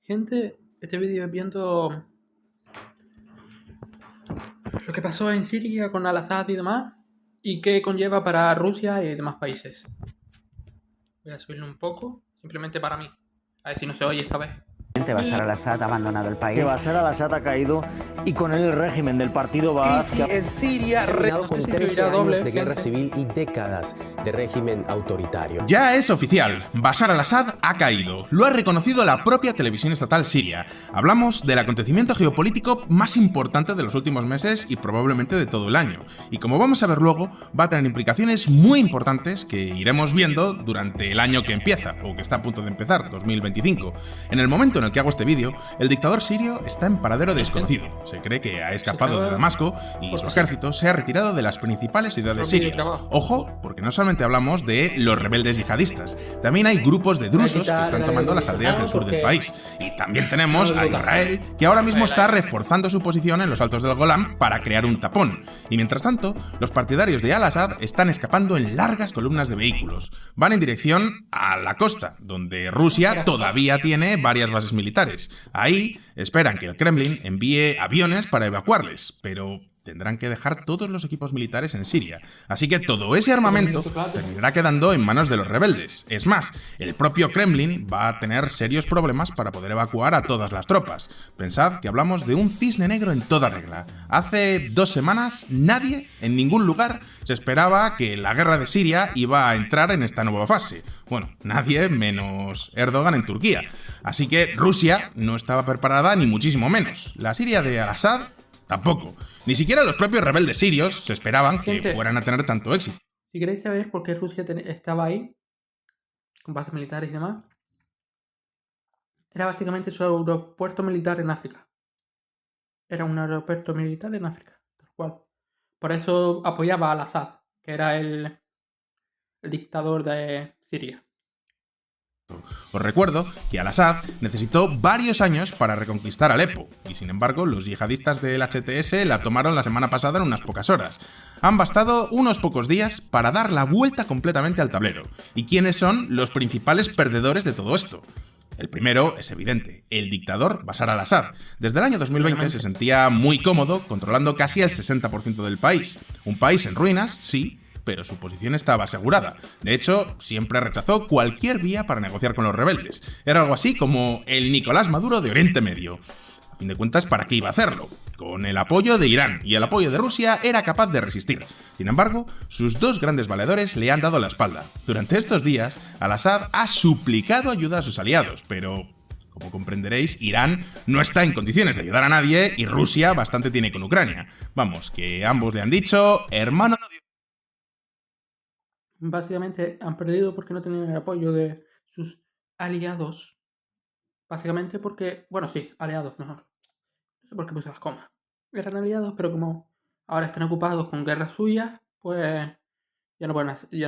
Gente, este vídeo es viendo lo que pasó en Siria con Al-Assad y demás, y qué conlleva para Rusia y demás países. Voy a subirlo un poco, simplemente para mí. A ver si no se oye esta vez. Bashar al-Assad ha abandonado el país. Que Bashar al-Assad ha caído y con él el régimen del partido Baath. Crisis en Siria Con 13 años de guerra gente. civil y décadas de régimen autoritario. Ya es oficial, Bashar al-Assad ha caído. Lo ha reconocido la propia televisión estatal siria. Hablamos del acontecimiento geopolítico más importante de los últimos meses y probablemente de todo el año. Y como vamos a ver luego, va a tener implicaciones muy importantes que iremos viendo durante el año que empieza, o que está a punto de empezar, 2025. En el momento en el que hago este vídeo, el dictador sirio está en paradero desconocido. Se cree que ha escapado de Damasco y su ejército se ha retirado de las principales ciudades sirias. Ojo, porque no solamente hablamos de los rebeldes yihadistas, también hay grupos de drusos que están tomando las aldeas del sur del país. Y también tenemos a Israel, que ahora mismo está reforzando su posición en los altos del Golán para crear un tapón. Y mientras tanto, los partidarios de Al-Assad están escapando en largas columnas de vehículos. Van en dirección a la costa, donde Rusia todavía tiene varias bases militares. Ahí esperan que el Kremlin envíe aviones para evacuarles, pero tendrán que dejar todos los equipos militares en Siria. Así que todo ese armamento terminará quedando en manos de los rebeldes. Es más, el propio Kremlin va a tener serios problemas para poder evacuar a todas las tropas. Pensad que hablamos de un cisne negro en toda regla. Hace 2 semanas nadie, en ningún lugar, se esperaba que la guerra de Siria iba a entrar en esta nueva fase. Bueno, nadie menos Erdogan en Turquía. Así que Rusia no estaba preparada ni muchísimo menos. La Siria de Al-Assad tampoco. Ni siquiera los propios rebeldes sirios se esperaban que fueran a tener tanto éxito. Si queréis saber por qué Rusia estaba ahí, con bases militares y demás, era básicamente su aeropuerto militar en África. Era un aeropuerto militar en África, tal cual. Por eso apoyaba a Al-Assad, que era el dictador de Siria. Os recuerdo que Al-Assad necesitó varios años para reconquistar Alepo, y sin embargo los yihadistas del HTS la tomaron la semana pasada en unas pocas horas. Han bastado unos pocos días para dar la vuelta completamente al tablero. ¿Y quiénes son los principales perdedores de todo esto? El primero es evidente, el dictador Bashar al-Assad. Desde el año 2020 se sentía muy cómodo controlando casi el 60% del país. Un país en ruinas, sí, pero su posición estaba asegurada. De hecho, siempre rechazó cualquier vía para negociar con los rebeldes. Era algo así como el Nicolás Maduro de Oriente Medio. A fin de cuentas, ¿para qué iba a hacerlo? Con el apoyo de Irán y el apoyo de Rusia era capaz de resistir. Sin embargo, sus dos grandes valedores le han dado la espalda. Durante estos días, Al-Assad ha suplicado ayuda a sus aliados, pero como comprenderéis, Irán no está en condiciones de ayudar a nadie y Rusia bastante tiene con Ucrania. Vamos, que ambos le han dicho, hermano... Básicamente han perdido porque no tenían el apoyo de sus aliados. Básicamente porque, bueno, sí, aliados, mejor. No sé por qué puse las comas. Eran aliados, pero como ahora están ocupados con guerras suyas, pues ya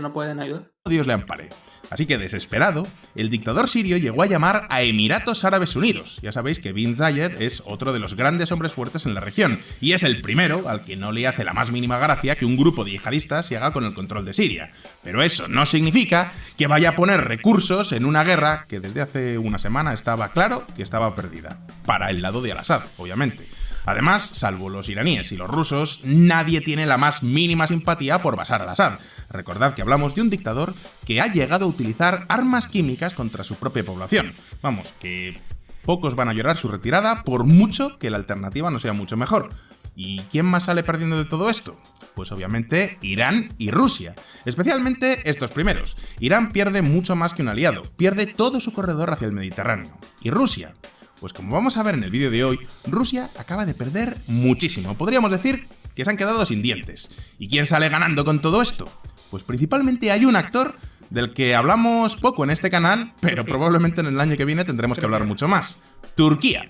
no pueden ayudar. Dios le ampare. Así que desesperado, el dictador sirio llegó a llamar a Emiratos Árabes Unidos. Ya sabéis que Bin Zayed es otro de los grandes hombres fuertes en la región, y es el primero al que no le hace la más mínima gracia que un grupo de yihadistas se haga con el control de Siria. Pero eso no significa que vaya a poner recursos en una guerra que desde hace una semana estaba claro que estaba perdida. Para el lado de Al-Assad, obviamente. Además, salvo los iraníes y los rusos, nadie tiene la más mínima simpatía por Bashar al-Assad. Recordad que hablamos de un dictador que ha llegado a utilizar armas químicas contra su propia población. Vamos, que pocos van a llorar su retirada por mucho que la alternativa no sea mucho mejor. ¿Y quién más sale perdiendo de todo esto? Pues obviamente Irán y Rusia, especialmente estos primeros. Irán pierde mucho más que un aliado, pierde todo su corredor hacia el Mediterráneo. ¿Y Rusia? Pues como vamos a ver en el vídeo de hoy, Rusia acaba de perder muchísimo. Podríamos decir que se han quedado sin dientes. ¿Y quién sale ganando con todo esto? Pues principalmente hay un actor del que hablamos poco en este canal, pero probablemente en el año que viene tendremos que hablar mucho más. Turquía.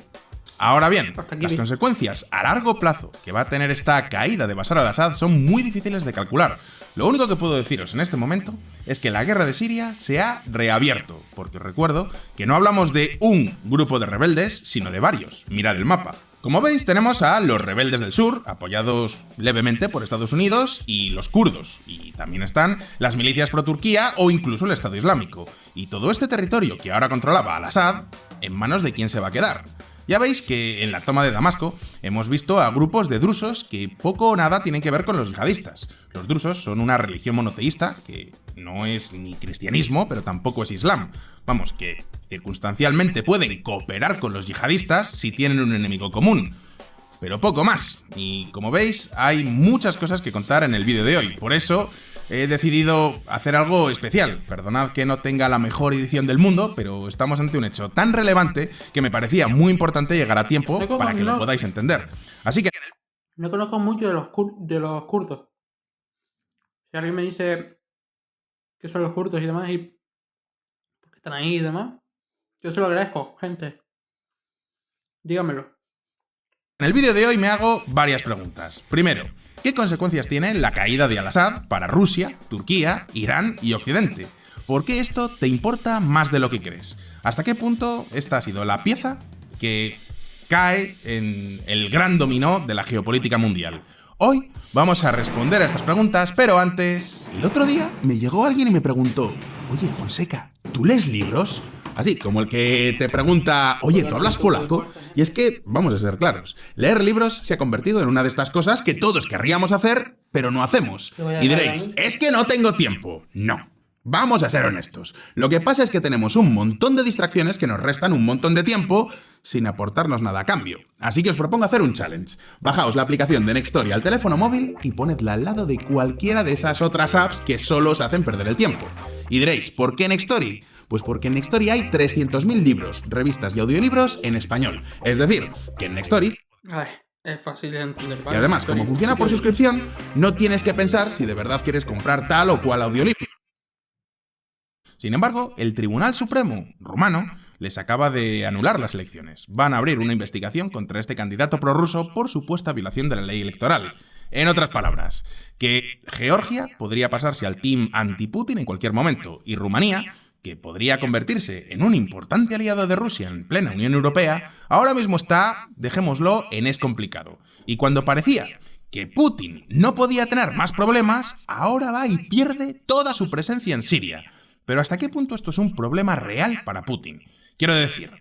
Ahora bien, las consecuencias a largo plazo que va a tener esta caída de Bashar al-Assad son muy difíciles de calcular. Lo único que puedo deciros en este momento es que la guerra de Siria se ha reabierto, porque os recuerdo que no hablamos de un grupo de rebeldes, sino de varios. Mirad el mapa. Como veis, tenemos a los rebeldes del sur, apoyados levemente por Estados Unidos, y los kurdos. Y también están las milicias pro-Turquía o incluso el Estado Islámico. Y todo este territorio que ahora controlaba al-Assad, ¿en manos de quién se va a quedar? Ya veis que en la toma de Damasco hemos visto a grupos de drusos que poco o nada tienen que ver con los yihadistas. Los drusos son una religión monoteísta que no es ni cristianismo, pero tampoco es islam. Vamos, que circunstancialmente pueden cooperar con los yihadistas si tienen un enemigo común. Pero poco más. Y como veis, hay muchas cosas que contar en el vídeo de hoy. Por eso he decidido hacer algo especial. Perdonad que no tenga la mejor edición del mundo, pero estamos ante un hecho tan relevante que me parecía muy importante llegar a tiempo para que lo podáis entender. Así que... No conozco mucho de los kurdos. Si alguien me dice qué son los kurdos y demás, y por qué están ahí y demás, yo se lo agradezco, gente. Dígamelo. En el vídeo de hoy me hago varias preguntas. Primero, ¿qué consecuencias tiene la caída de al-Assad para Rusia, Turquía, Irán y Occidente? ¿Por qué esto te importa más de lo que crees? ¿Hasta qué punto esta ha sido la pieza que cae en el gran dominó de la geopolítica mundial? Hoy vamos a responder a estas preguntas, pero antes... El otro día me llegó alguien y me preguntó: oye, Fonseca, ¿tú lees libros? Así, como el que te pregunta: oye, ¿tú hablas polaco? Y es que, vamos a ser claros, leer libros se ha convertido en una de estas cosas que todos querríamos hacer, pero no hacemos. Y diréis: es que no tengo tiempo. No. Vamos a ser honestos. Lo que pasa es que tenemos un montón de distracciones que nos restan un montón de tiempo sin aportarnos nada a cambio. Así que os propongo hacer un challenge. Bajaos la aplicación de Nextory al teléfono móvil y ponedla al lado de cualquiera de esas otras apps que solo os hacen perder el tiempo. Y diréis: ¿por qué Nextory? Pues porque en Nextory hay 300.000 libros, revistas y audiolibros en español. Es decir, que en Nextory... Ay, es fácil de entender. Y además, como funciona por suscripción, no tienes que pensar si de verdad quieres comprar tal o cual audiolibro. Sin embargo, el Tribunal Supremo rumano les acaba de anular las elecciones. Van a abrir una investigación contra este candidato prorruso por supuesta violación de la ley electoral. En otras palabras, que Georgia podría pasarse al team anti-Putin en cualquier momento, y Rumanía, que podría convertirse en un importante aliado de Rusia en plena Unión Europea, ahora mismo está, dejémoslo, en es complicado. Y cuando parecía que Putin no podía tener más problemas, ahora va y pierde toda su presencia en Siria. Pero ¿hasta qué punto esto es un problema real para Putin? Quiero decir,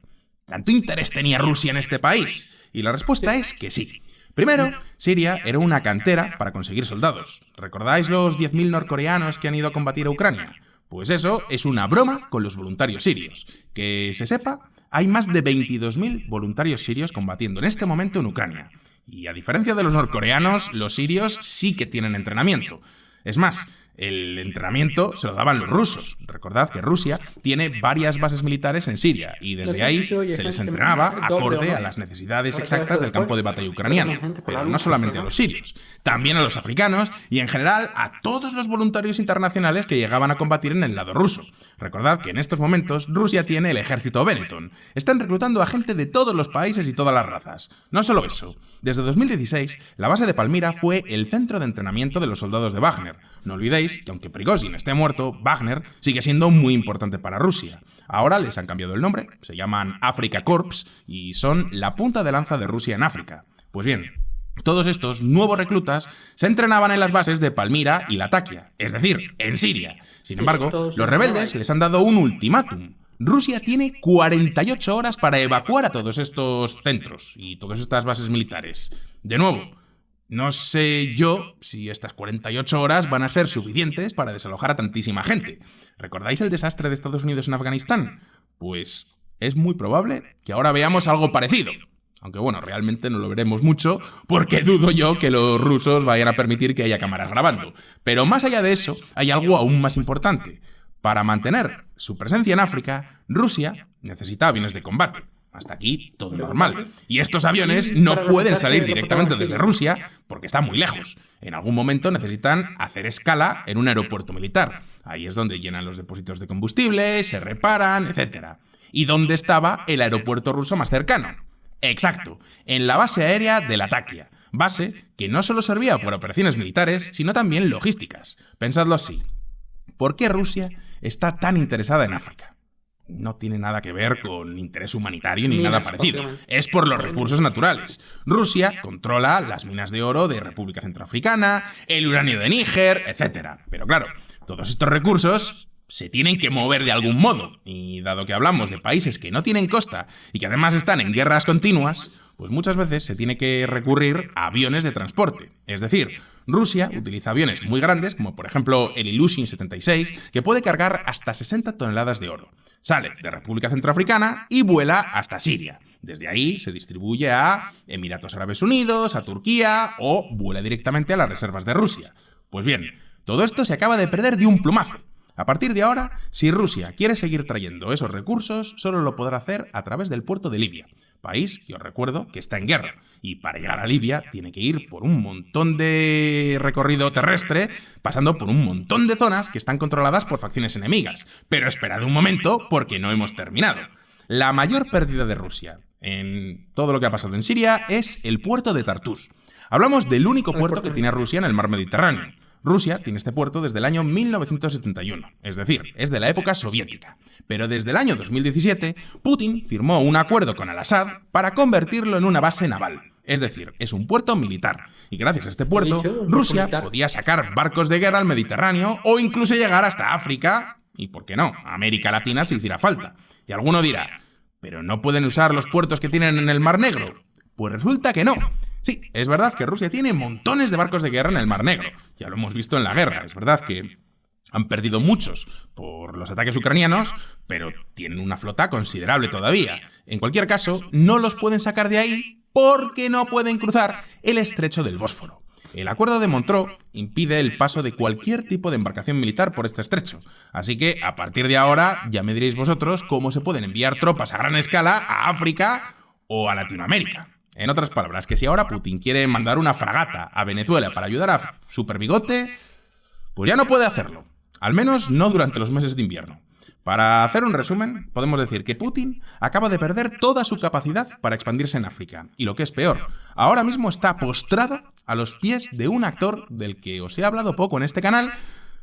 ¿tanto interés tenía Rusia en este país? Y la respuesta es que sí. Primero, Siria era una cantera para conseguir soldados. ¿Recordáis los 10.000 norcoreanos que han ido a combatir a Ucrania? Pues eso es una broma con los voluntarios sirios. Que se sepa, hay más de 22.000 voluntarios sirios combatiendo en este momento en Ucrania. Y a diferencia de los norcoreanos, los sirios sí que tienen entrenamiento. Es más, el entrenamiento se lo daban los rusos. Recordad que Rusia tiene varias bases militares en Siria y desde ahí se les entrenaba acorde a las necesidades exactas del campo de batalla ucraniano. Pero no solamente a los sirios, también a los africanos y en general a todos los voluntarios internacionales que llegaban a combatir en el lado ruso. Recordad que en estos momentos Rusia tiene el ejército Benetton. Están reclutando a gente de todos los países y todas las razas. No solo eso, desde 2016 la base de Palmira fue el centro de entrenamiento de los soldados de Wagner. No olvidéis que aunque Prigozhin esté muerto, Wagner sigue siendo muy importante para Rusia. Ahora les han cambiado el nombre, se llaman Afrika Korps y son la punta de lanza de Rusia en África. Pues bien, todos estos nuevos reclutas se entrenaban en las bases de Palmira y Latakia, es decir, en Siria. Sin embargo, los rebeldes les han dado un ultimátum. Rusia tiene 48 horas para evacuar a todos estos centros y todas estas bases militares. De nuevo, no sé yo si estas 48 horas van a ser suficientes para desalojar a tantísima gente. ¿Recordáis el desastre de Estados Unidos en Afganistán? Pues es muy probable que ahora veamos algo parecido. Aunque bueno, realmente no lo veremos mucho, porque dudo yo que los rusos vayan a permitir que haya cámaras grabando. Pero más allá de eso, hay algo aún más importante. Para mantener su presencia en África, Rusia necesita aviones de combate. Hasta aquí todo normal. Y estos aviones no pueden salir directamente desde Rusia porque están muy lejos. En algún momento necesitan hacer escala en un aeropuerto militar. Ahí es donde llenan los depósitos de combustible, se reparan, etc. ¿Y dónde estaba el aeropuerto ruso más cercano? Exacto, en la base aérea de Latakia. Base que no solo servía para operaciones militares, sino también logísticas. Pensadlo así. ¿Por qué Rusia está tan interesada en África? no tiene nada que ver con interés humanitario ni Minas, nada parecido. básicamente. Es por los recursos naturales. Rusia controla las minas de oro de República Centroafricana, el uranio de Níger, etc. Pero claro, todos estos recursos se tienen que mover de algún modo. Y dado que hablamos de países que no tienen costa y que además están en guerras continuas, pues muchas veces se tiene que recurrir a aviones de transporte. Es decir, Rusia utiliza aviones muy grandes, como por ejemplo el Ilyushin 76, que puede cargar hasta 60 toneladas de oro. Sale de República Centroafricana y vuela hasta Siria. Desde ahí se distribuye a Emiratos Árabes Unidos, a Turquía o vuela directamente a las reservas de Rusia. Pues bien, todo esto se acaba de perder de un plumazo. A partir de ahora, si Rusia quiere seguir trayendo esos recursos, solo lo podrá hacer a través del puerto de Libia, país que os recuerdo que está en guerra, y para llegar a Libia tiene que ir por un montón de recorrido terrestre, pasando por un montón de zonas que están controladas por facciones enemigas. Pero esperad un momento, porque no hemos terminado. La mayor pérdida de Rusia en todo lo que ha pasado en Siria es el puerto de Tartus. Hablamos del único puerto que tiene Rusia en el mar Mediterráneo. Rusia tiene este puerto desde el año 1971, es decir, es de la época soviética. Pero desde el año 2017, Putin firmó un acuerdo con Al-Assad para convertirlo en una base naval. Es decir, es un puerto militar. Y gracias a este puerto, Rusia podía sacar barcos de guerra al Mediterráneo o incluso llegar hasta África y, ¿por qué no?, a América Latina si hiciera falta. Y alguno dirá, ¿pero no pueden usar los puertos que tienen en el Mar Negro? Pues resulta que no. Sí, es verdad que Rusia tiene montones de barcos de guerra en el Mar Negro. Ya lo hemos visto en la guerra. Es verdad que han perdido muchos por los ataques ucranianos, pero tienen una flota considerable todavía. En cualquier caso, no los pueden sacar de ahí porque no pueden cruzar el estrecho del Bósforo. El acuerdo de Montreux impide el paso de cualquier tipo de embarcación militar por este estrecho. Así que, a partir de ahora, ya me diréis vosotros cómo se pueden enviar tropas a gran escala a África o a Latinoamérica. En otras palabras, que si ahora Putin quiere mandar una fragata a Venezuela para ayudar a Super Bigote, pues ya no puede hacerlo. Al menos no durante los meses de invierno. Para hacer un resumen, podemos decir que Putin acaba de perder toda su capacidad para expandirse en África. Y lo que es peor, ahora mismo está postrado a los pies de un actor del que os he hablado poco en este canal,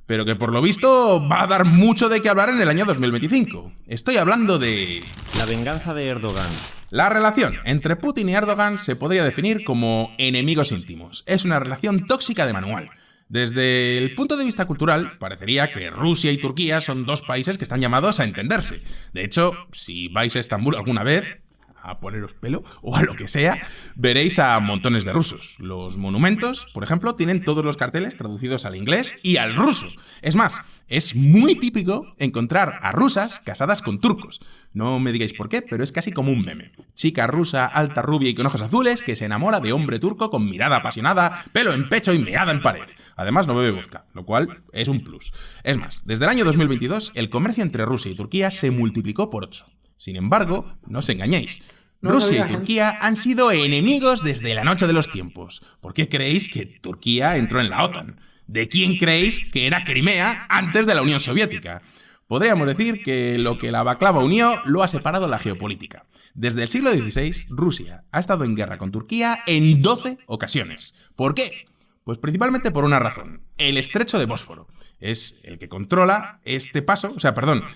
pero que por lo visto va a dar mucho de qué hablar en el año 2025. Estoy hablando de... La venganza de Erdogan. La relación entre Putin y Erdogan se podría definir como enemigos íntimos. Es una relación tóxica de manual. Desde el punto de vista cultural, parecería que Rusia y Turquía son dos países que están llamados a entenderse. De hecho, si vais a Estambul alguna vez, a poneros pelo o a lo que sea, veréis a montones de rusos. Los monumentos, por ejemplo, tienen todos los carteles traducidos al inglés y al ruso. Es más, es muy típico encontrar a rusas casadas con turcos. No me digáis por qué, pero es casi como un meme. Chica rusa, alta, rubia y con ojos azules que se enamora de hombre turco con mirada apasionada, pelo en pecho y meada en pared. Además no bebe vodka, lo cual es un plus. Es más, desde el año 2022 el comercio entre Rusia y Turquía se multiplicó por 8. Sin embargo, no os engañéis. Rusia y Turquía han sido enemigos desde la noche de los tiempos. ¿Por qué creéis que Turquía entró en la OTAN? ¿De quién creéis que era Crimea antes de la Unión Soviética? Podríamos decir que lo que la baklava unió lo ha separado la geopolítica. Desde el siglo XVI, Rusia ha estado en guerra con Turquía en 12 ocasiones. ¿Por qué? Pues principalmente por una razón, el estrecho de Bósforo. Es el que controla este paso,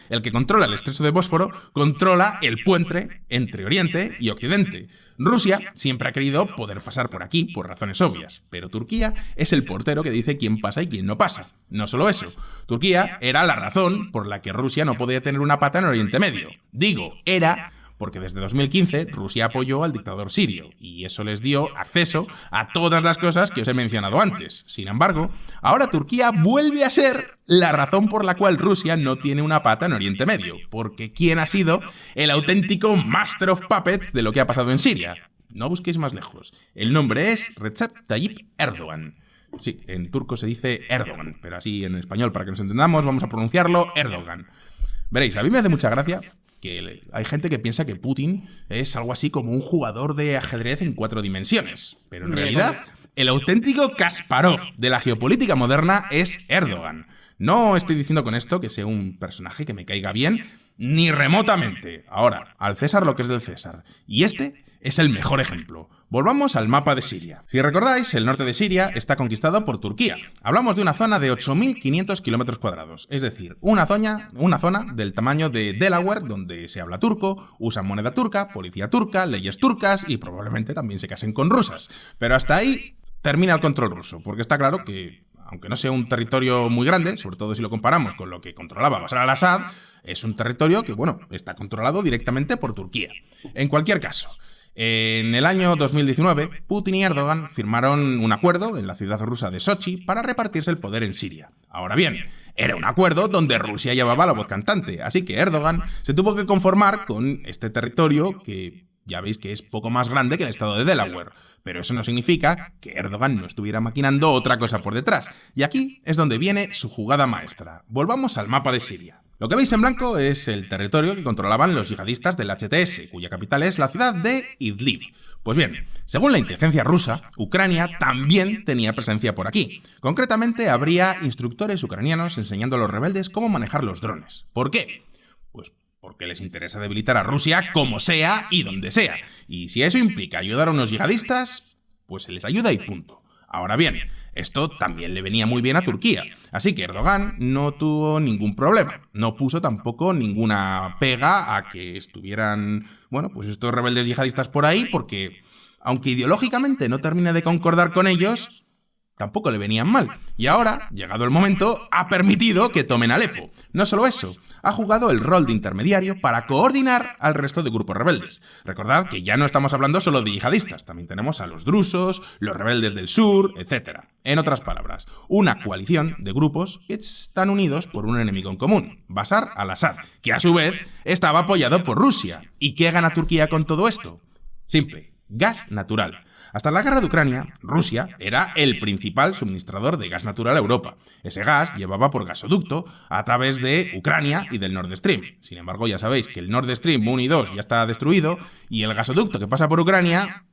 el que controla el estrecho de Bósforo, controla el puente entre Oriente y Occidente. Rusia siempre ha querido poder pasar por aquí por razones obvias, pero Turquía es el portero que dice quién pasa y quién no pasa. No solo eso, Turquía era la razón por la que Rusia no podía tener una pata en Oriente Medio. Digo, era... porque desde 2015 Rusia apoyó al dictador sirio, y eso les dio acceso a todas las cosas que os he mencionado antes. Sin embargo, ahora Turquía vuelve a ser la razón por la cual Rusia no tiene una pata en Oriente Medio, porque ¿quién ha sido el auténtico Master of Puppets de lo que ha pasado en Siria? No busquéis más lejos. El nombre es Recep Tayyip Erdogan. Sí, en turco se dice Erdogan, pero así en español, para que nos entendamos, vamos a pronunciarlo Erdogan. Veréis, a mí me hace mucha gracia que hay gente que piensa que Putin es algo así como un jugador de ajedrez en 4 dimensiones. Pero en realidad, el auténtico Kasparov de la geopolítica moderna es Erdogan. No estoy diciendo con esto que sea un personaje que me caiga bien, Ni remotamente. Ahora, al César lo que es del César. Y este es el mejor ejemplo. Volvamos al mapa de Siria. Si recordáis, el norte de Siria está conquistado por Turquía. Hablamos de una zona de 8.500 kilómetros cuadrados, es decir, una zona del tamaño de Delaware, donde se habla turco, usan moneda turca, policía turca, leyes turcas y probablemente también se casen con rusas. Pero hasta ahí termina el control ruso, porque está claro que, aunque no sea un territorio muy grande, sobre todo si lo comparamos con lo que controlaba Bashar al-Assad, es un territorio que, bueno, está controlado directamente por Turquía. En cualquier caso, en el año 2019, Putin y Erdogan firmaron un acuerdo en la ciudad rusa de Sochi para repartirse el poder en Siria. Ahora bien, era un acuerdo donde Rusia llevaba la voz cantante, así que Erdogan se tuvo que conformar con este territorio que ya veis que es poco más grande que el estado de Delaware. Pero eso no significa que Erdogan no estuviera maquinando otra cosa por detrás. Y aquí es donde viene su jugada maestra. Volvamos al mapa de Siria. Lo que veis en blanco es el territorio que controlaban los yihadistas del HTS, cuya capital es la ciudad de Idlib. Pues bien, según la inteligencia rusa, Ucrania también tenía presencia por aquí. Concretamente, habría instructores ucranianos enseñando a los rebeldes cómo manejar los drones. ¿Por qué? Pues porque les interesa debilitar a Rusia como sea y donde sea. Y si eso implica ayudar a unos yihadistas, pues se les ayuda y punto. Ahora bien, esto también le venía muy bien a Turquía, así que Erdogan no tuvo ningún problema, no puso tampoco ninguna pega a que estuvieran, bueno, pues estos rebeldes yihadistas por ahí, porque aunque ideológicamente no termina de concordar con ellos, tampoco le venían mal. Y ahora, llegado el momento, ha permitido que tomen Alepo. No solo eso, ha jugado el rol de intermediario para coordinar al resto de grupos rebeldes. Recordad que ya no estamos hablando solo de yihadistas, también tenemos a los drusos, los rebeldes del sur, etc. En otras palabras, una coalición de grupos que están unidos por un enemigo en común, Bashar al-Assad, que a su vez estaba apoyado por Rusia. ¿Y qué gana Turquía con todo esto? Simple, gas natural. Hasta la guerra de Ucrania, Rusia era el principal suministrador de gas natural a Europa. Ese gas llevaba por gasoducto a través de Ucrania y del Nord Stream. Sin embargo, ya sabéis que el Nord Stream 1 y 2 ya está destruido y el gasoducto que pasa por Ucrania,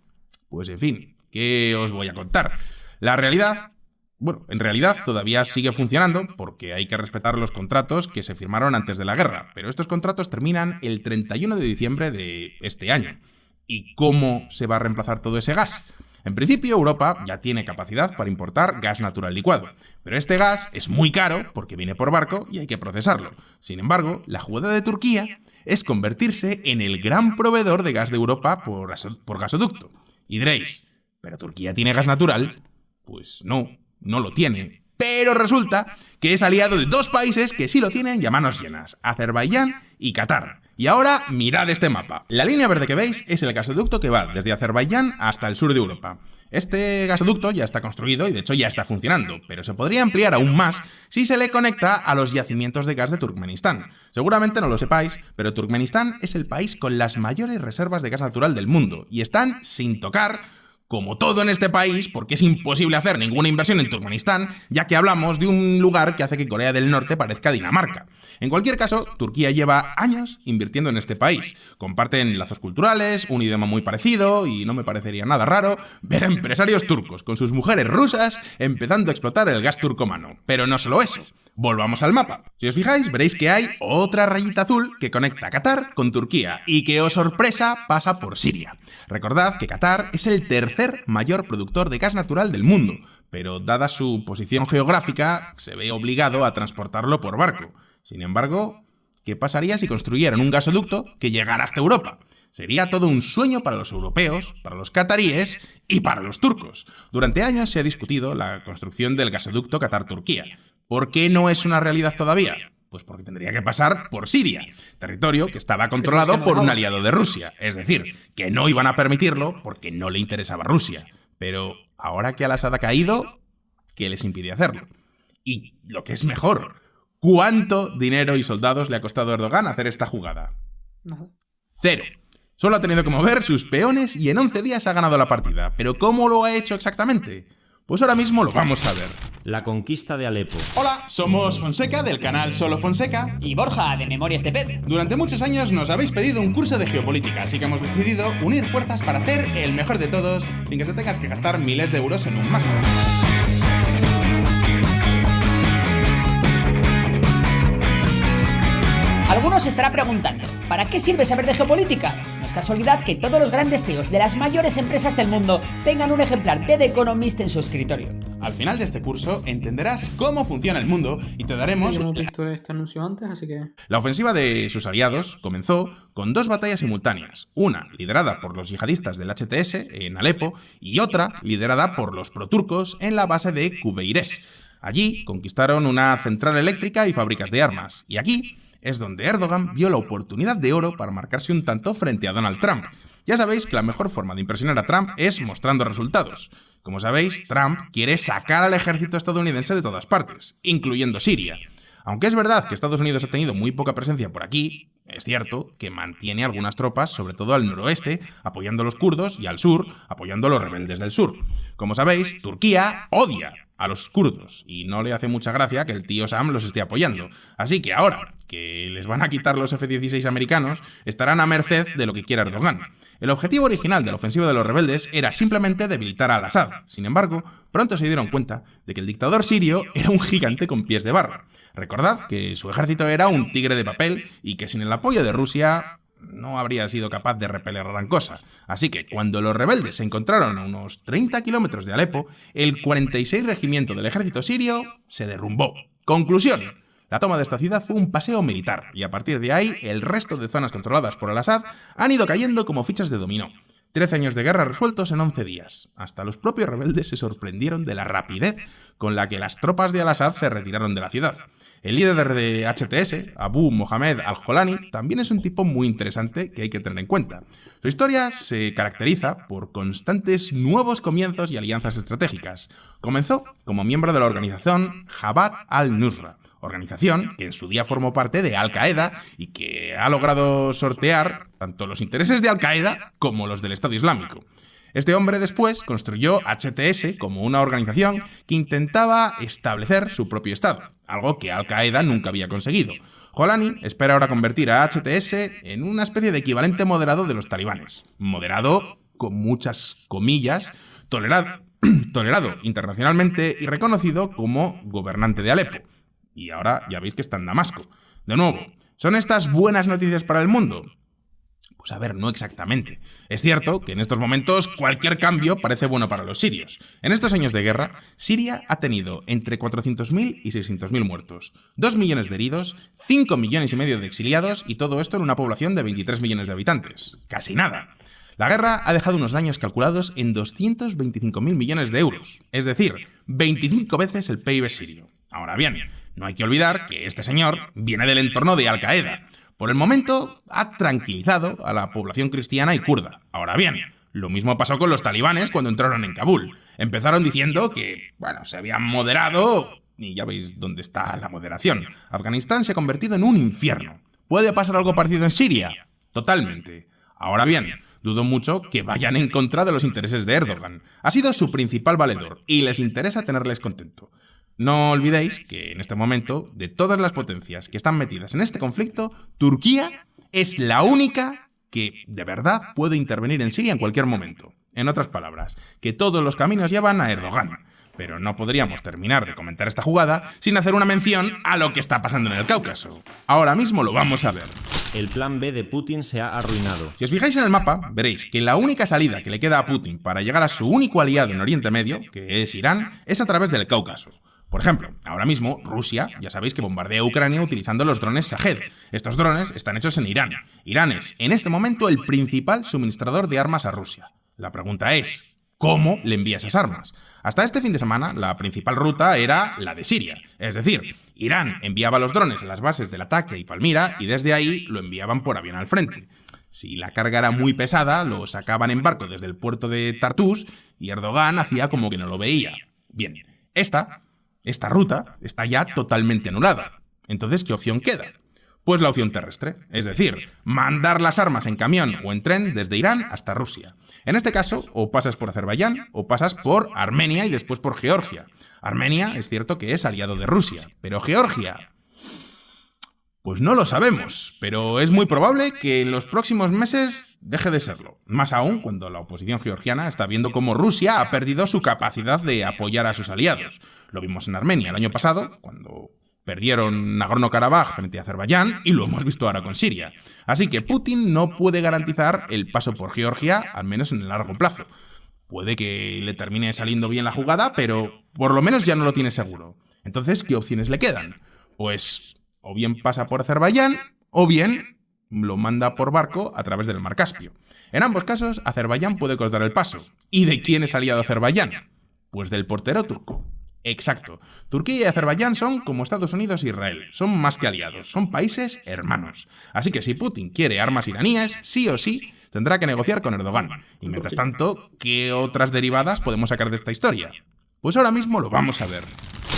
pues en fin, ¿qué os voy a contar? La realidad, bueno, en realidad todavía sigue funcionando porque hay que respetar los contratos que se firmaron antes de la guerra, pero estos contratos terminan el 31 de diciembre de este año. ¿Y cómo se va a reemplazar todo ese gas? En principio, Europa ya tiene capacidad para importar gas natural licuado, pero este gas es muy caro porque viene por barco y hay que procesarlo. Sin embargo, la jugada de Turquía es convertirse en el gran proveedor de gas de Europa por gasoducto. Y diréis, ¿pero Turquía tiene gas natural? Pues no lo tiene. Pero resulta que es aliado de dos países que sí lo tienen y a manos llenas, Azerbaiyán y Qatar. Y ahora mirad este mapa. La línea verde que veis es el gasoducto que va desde Azerbaiyán hasta el sur de Europa. Este gasoducto ya está construido y de hecho ya está funcionando, pero se podría ampliar aún más si se le conecta a los yacimientos de gas de Turkmenistán. Seguramente no lo sepáis, pero Turkmenistán es el país con las mayores reservas de gas natural del mundo y están sin tocar, como todo en este país, porque es imposible hacer ninguna inversión en Turkmenistán, ya que hablamos de un lugar que hace que Corea del Norte parezca Dinamarca. En cualquier caso, Turquía lleva años invirtiendo en este país. Comparten lazos culturales, un idioma muy parecido, y no me parecería nada raro ver a empresarios turcos con sus mujeres rusas empezando a explotar el gas turcomano. Pero no solo eso. Volvamos al mapa. Si os fijáis, veréis que hay otra rayita azul que conecta Qatar con Turquía y que, oh sorpresa, pasa por Siria. Recordad que Qatar es el tercer mayor productor de gas natural del mundo, pero dada su posición geográfica, se ve obligado a transportarlo por barco. Sin embargo, ¿qué pasaría si construyeran un gasoducto que llegara hasta Europa? Sería todo un sueño para los europeos, para los cataríes y para los turcos. Durante años se ha discutido la construcción del gasoducto Qatar-Turquía. ¿Por qué no es una realidad todavía? Pues porque tendría que pasar por Siria, territorio que estaba controlado por un aliado de Rusia. Es decir, que no iban a permitirlo porque no le interesaba Rusia. Pero ahora que al-Assad ha caído, ¿qué les impide hacerlo? Y lo que es mejor, ¿cuánto dinero y soldados le ha costado a Erdogan hacer esta jugada? Nada. 0. Solo ha tenido que mover sus peones y en 11 días ha ganado la partida. ¿Pero cómo lo ha hecho exactamente? Pues ahora mismo lo vamos a ver. La conquista de Alepo. Hola, somos Fonseca del canal Solo Fonseca. Y Borja, de Memorias de Pez. Durante muchos años nos habéis pedido un curso de geopolítica, así que hemos decidido unir fuerzas para hacer el mejor de todos sin que te tengas que gastar miles de euros en un máster. Algunos se estará preguntando, ¿para qué sirve saber de geopolítica? No es casualidad que todos los grandes CEOs de las mayores empresas del mundo tengan un ejemplar de The Economist en su escritorio. Al final de este curso entenderás cómo funciona el mundo y te daremos... Ya hemos visto este anuncio antes, así que... La ofensiva de sus aliados comenzó con 2 batallas simultáneas, una liderada por los yihadistas del HTS en Alepo y otra liderada por los proturcos en la base de Kuveires. Allí conquistaron una central eléctrica y fábricas de armas, y aquí es donde Erdogan vio la oportunidad de oro para marcarse un tanto frente a Donald Trump. Ya sabéis que la mejor forma de impresionar a Trump es mostrando resultados. Como sabéis, Trump quiere sacar al ejército estadounidense de todas partes, incluyendo Siria. Aunque es verdad que Estados Unidos ha tenido muy poca presencia por aquí, es cierto que mantiene algunas tropas, sobre todo al noroeste, apoyando a los kurdos, y al sur, apoyando a los rebeldes del sur. Como sabéis, Turquía odia a los kurdos y no le hace mucha gracia que el tío Sam los esté apoyando. Así que ahora que les van a quitar los F-16 americanos, estarán a merced de lo que quiera Erdogan. El objetivo original de la ofensiva de los rebeldes era simplemente debilitar a al-Assad. Sin embargo, pronto se dieron cuenta de que el dictador sirio era un gigante con pies de barro. Recordad que su ejército era un tigre de papel y que sin el apoyo de Rusia no habría sido capaz de repeler gran cosa. Así que cuando los rebeldes se encontraron a unos 30 kilómetros de Alepo, el 46 regimiento del ejército sirio se derrumbó. Conclusión: la toma de esta ciudad fue un paseo militar, y a partir de ahí el resto de zonas controladas por al-Assad han ido cayendo como fichas de dominó. 13 años de guerra resueltos en 11 días. Hasta los propios rebeldes se sorprendieron de la rapidez con la que las tropas de al-Assad se retiraron de la ciudad. El líder de HTS, Abu Mohamed al-Jolani, también es un tipo muy interesante que hay que tener en cuenta. Su historia se caracteriza por constantes nuevos comienzos y alianzas estratégicas. Comenzó como miembro de la organización Jabhat al-Nusra, organización que en su día formó parte de Al-Qaeda y que ha logrado sortear tanto los intereses de Al-Qaeda como los del Estado Islámico. Este hombre después construyó HTS como una organización que intentaba establecer su propio Estado, algo que Al-Qaeda nunca había conseguido. Jolani espera ahora convertir a HTS en una especie de equivalente moderado de los talibanes. Moderado, con muchas comillas, tolerado internacionalmente y reconocido como gobernante de Alepo. Y ahora ya veis que está en Damasco. De nuevo, ¿son estas buenas noticias para el mundo? Pues a ver, no exactamente. Es cierto que en estos momentos cualquier cambio parece bueno para los sirios. En estos años de guerra, Siria ha tenido entre 400.000 y 600.000 muertos, 2 millones de heridos, 5 millones y medio de exiliados y todo esto en una población de 23 millones de habitantes. Casi nada. La guerra ha dejado unos daños calculados en 225.000 millones de euros, es decir, 25 veces el PIB sirio. Ahora bien, no hay que olvidar que este señor viene del entorno de Al-Qaeda. Por el momento, ha tranquilizado a la población cristiana y kurda. Ahora bien, lo mismo pasó con los talibanes cuando entraron en Kabul. Empezaron diciendo que, se habían moderado, y ya veis dónde está la moderación. Afganistán se ha convertido en un infierno. ¿Puede pasar algo parecido en Siria? Totalmente. Ahora bien, dudo mucho que vayan en contra de los intereses de Erdogan. Ha sido su principal valedor, y les interesa tenerles contento. No olvidéis que en este momento, de todas las potencias que están metidas en este conflicto, Turquía es la única que de verdad puede intervenir en Siria en cualquier momento. En otras palabras, que todos los caminos llevan a Erdogan. Pero no podríamos terminar de comentar esta jugada sin hacer una mención a lo que está pasando en el Cáucaso. Ahora mismo lo vamos a ver. El plan B de Putin se ha arruinado. Si os fijáis en el mapa, veréis que la única salida que le queda a Putin para llegar a su único aliado en Oriente Medio, que es Irán, es a través del Cáucaso. Por ejemplo, ahora mismo Rusia, ya sabéis que bombardea a Ucrania utilizando los drones Shahed. Estos drones están hechos en Irán. Irán es, en este momento, el principal suministrador de armas a Rusia. La pregunta es, ¿cómo le envía esas armas? Hasta este fin de semana, la principal ruta era la de Siria. Es decir, Irán enviaba los drones a las bases del Ataque y Palmira y desde ahí lo enviaban por avión al frente. Si la carga era muy pesada, lo sacaban en barco desde el puerto de Tartus y Erdogan hacía como que no lo veía. Bien, esta ruta está ya totalmente anulada. Entonces, ¿qué opción queda? Pues la opción terrestre, es decir, mandar las armas en camión o en tren desde Irán hasta Rusia. En este caso, o pasas por Azerbaiyán o pasas por Armenia y después por Georgia. Armenia es cierto que es aliado de Rusia, pero Georgia... Pues no lo sabemos, pero es muy probable que en los próximos meses deje de serlo. Más aún cuando la oposición georgiana está viendo cómo Rusia ha perdido su capacidad de apoyar a sus aliados. Lo vimos en Armenia el año pasado, cuando Perdieron Nagorno-Karabaj frente a Azerbaiyán y lo hemos visto ahora con Siria. Así que Putin no puede garantizar el paso por Georgia, al menos en el largo plazo. Puede que le termine saliendo bien la jugada, pero por lo menos ya no lo tiene seguro. Entonces, ¿qué opciones le quedan? Pues o bien pasa por Azerbaiyán, o bien lo manda por barco a través del Mar Caspio. En ambos casos, Azerbaiyán puede cortar el paso. ¿Y de quién es aliado Azerbaiyán? Pues del portero turco. Exacto. Turquía y Azerbaiyán son como Estados Unidos e Israel. Son más que aliados, son países hermanos. Así que si Putin quiere armas iraníes, sí o sí, tendrá que negociar con Erdogan. Y mientras tanto, ¿qué otras derivadas podemos sacar de esta historia? Pues ahora mismo lo vamos a ver.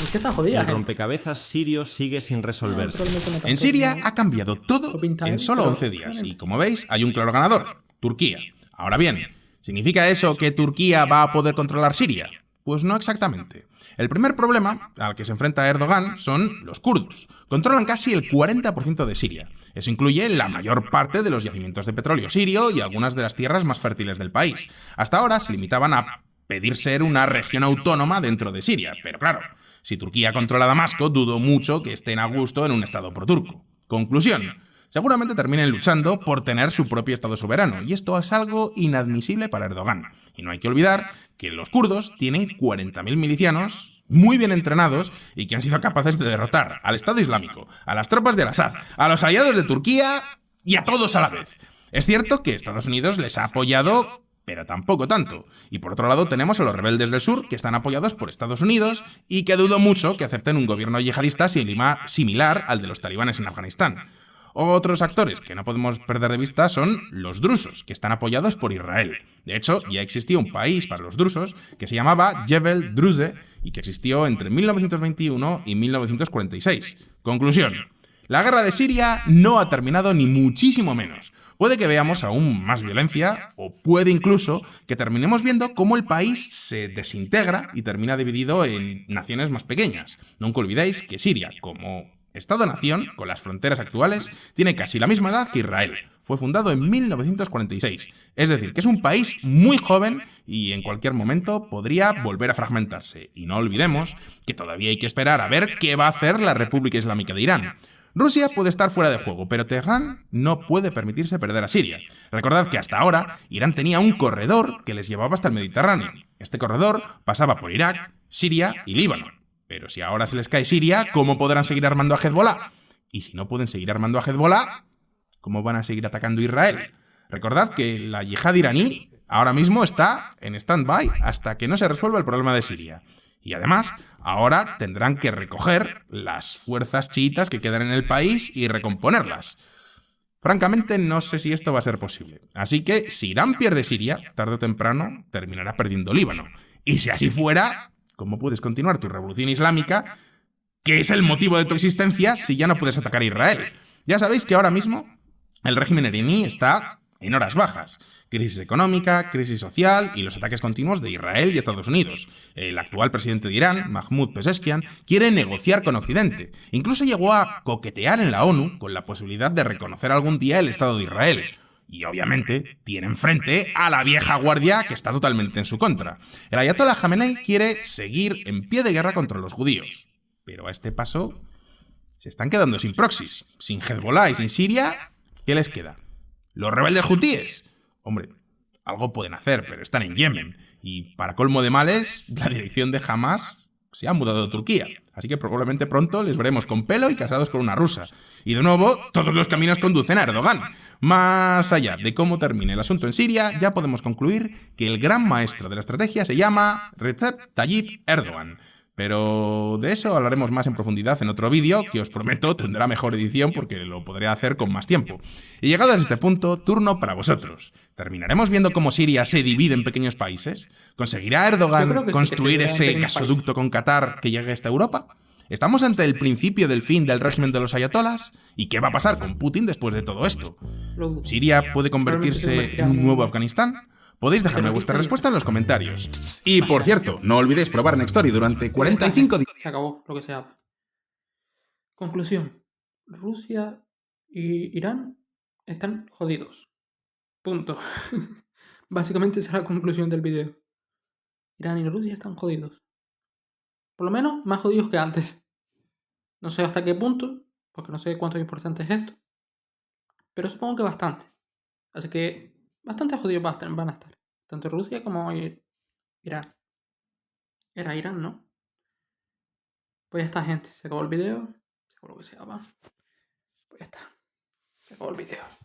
Es que está jodida, El rompecabezas sirio sigue sin resolverse. En Siria ha cambiado todo en solo 11 días y, como veis, hay un claro ganador, Turquía. Ahora bien, ¿significa eso que Turquía va a poder controlar Siria? Pues no exactamente. El primer problema al que se enfrenta Erdogan son los kurdos. Controlan casi el 40% de Siria. Eso incluye la mayor parte de los yacimientos de petróleo sirio y algunas de las tierras más fértiles del país. Hasta ahora se limitaban a pedir ser una región autónoma dentro de Siria, pero claro, si Turquía controla Damasco, dudo mucho que estén a gusto en un estado proturco. Conclusión. Seguramente terminen luchando por tener su propio estado soberano, y esto es algo inadmisible para Erdogan. Y no hay que olvidar que los kurdos tienen 40.000 milicianos muy bien entrenados y que han sido capaces de derrotar al Estado Islámico, a las tropas de Al-Assad, a los aliados de Turquía y a todos a la vez. Es cierto que Estados Unidos les ha apoyado, pero tampoco tanto. Y por otro lado tenemos a los rebeldes del sur, que están apoyados por Estados Unidos y que dudo mucho que acepten un gobierno yihadista similar al de los talibanes en Afganistán. Otros actores que no podemos perder de vista son los drusos, que están apoyados por Israel. De hecho, ya existía un país para los drusos que se llamaba Jebel Druze y que existió entre 1921 y 1946. Conclusión. La guerra de Siria no ha terminado ni muchísimo menos. Puede que veamos aún más violencia, o puede incluso que terminemos viendo cómo el país se desintegra y termina dividido en naciones más pequeñas. Nunca olvidéis que Siria, como Estado-nación, con las fronteras actuales, tiene casi la misma edad que Israel. Fue fundado en 1946. Es decir, que es un país muy joven y en cualquier momento podría volver a fragmentarse. Y no olvidemos que todavía hay que esperar a ver qué va a hacer la República Islámica de Irán. Rusia puede estar fuera de juego, pero Teherán no puede permitirse perder a Siria. Recordad que hasta ahora Irán tenía un corredor que les llevaba hasta el Mediterráneo. Este corredor pasaba por Irak, Siria y Líbano. Pero si ahora se les cae Siria, ¿cómo podrán seguir armando a Hezbollah? Y si no pueden seguir armando a Hezbollah, ¿cómo van a seguir atacando a Israel? Recordad que la yihad iraní ahora mismo está en stand-by hasta que no se resuelva el problema de Siria. Y además, ahora tendrán que recoger las fuerzas chiitas que quedan en el país y recomponerlas. Francamente, no sé si esto va a ser posible. Así que, si Irán pierde Siria, tarde o temprano terminará perdiendo Líbano. Y si así fuera, ¿cómo puedes continuar tu revolución islámica, que es el motivo de tu existencia, si ya no puedes atacar a Israel? Ya sabéis que ahora mismo el régimen iraní está en horas bajas. Crisis económica, crisis social y los ataques continuos de Israel y Estados Unidos. El actual presidente de Irán, Mahmoud Pezeshkian, quiere negociar con Occidente. Incluso llegó a coquetear en la ONU con la posibilidad de reconocer algún día el Estado de Israel. Y obviamente tiene enfrente a la vieja guardia que está totalmente en su contra. El ayatollah Jamenei quiere seguir en pie de guerra contra los judíos. Pero a este paso se están quedando sin proxies. Sin Hezbollah y sin Siria, ¿qué les queda? ¿Los rebeldes hutíes? Hombre, algo pueden hacer, pero están en Yemen. Y para colmo de males, la dirección de Hamas se ha mudado a Turquía. Así que probablemente pronto les veremos con pelo y casados con una rusa. Y de nuevo, todos los caminos conducen a Erdogan. Más allá de cómo termine el asunto en Siria, ya podemos concluir que el gran maestro de la estrategia se llama Recep Tayyip Erdogan. Pero de eso hablaremos más en profundidad en otro vídeo, que os prometo tendrá mejor edición porque lo podré hacer con más tiempo. Y llegados a este punto, turno para vosotros. ¿Terminaremos viendo cómo Siria se divide en pequeños países? ¿Conseguirá Erdogan construir ese gasoducto con Qatar que llegue hasta Europa? ¿Estamos ante el principio del fin del régimen de los ayatolás? ¿Y qué va a pasar con Putin después de todo esto? ¿Siria puede convertirse en un nuevo Afganistán? Podéis dejarme vuestra respuesta en los comentarios. Y por cierto, no olvidéis probar Nextory durante 45 días. Se acabó lo que se habla. Conclusión. Rusia y Irán están jodidos. Punto. Básicamente esa es la conclusión del video. Irán y Rusia están jodidos. Por lo menos más jodidos que antes. No sé hasta qué punto, porque no sé cuánto importante es esto. Pero supongo que bastante. Así que bastante jodidos van a estar. Tanto Rusia como Irán. Era Irán, ¿no? Pues ya está, gente. Se acabó el video. Se acabó lo que sea, va. Pues ya está. Se acabó el video.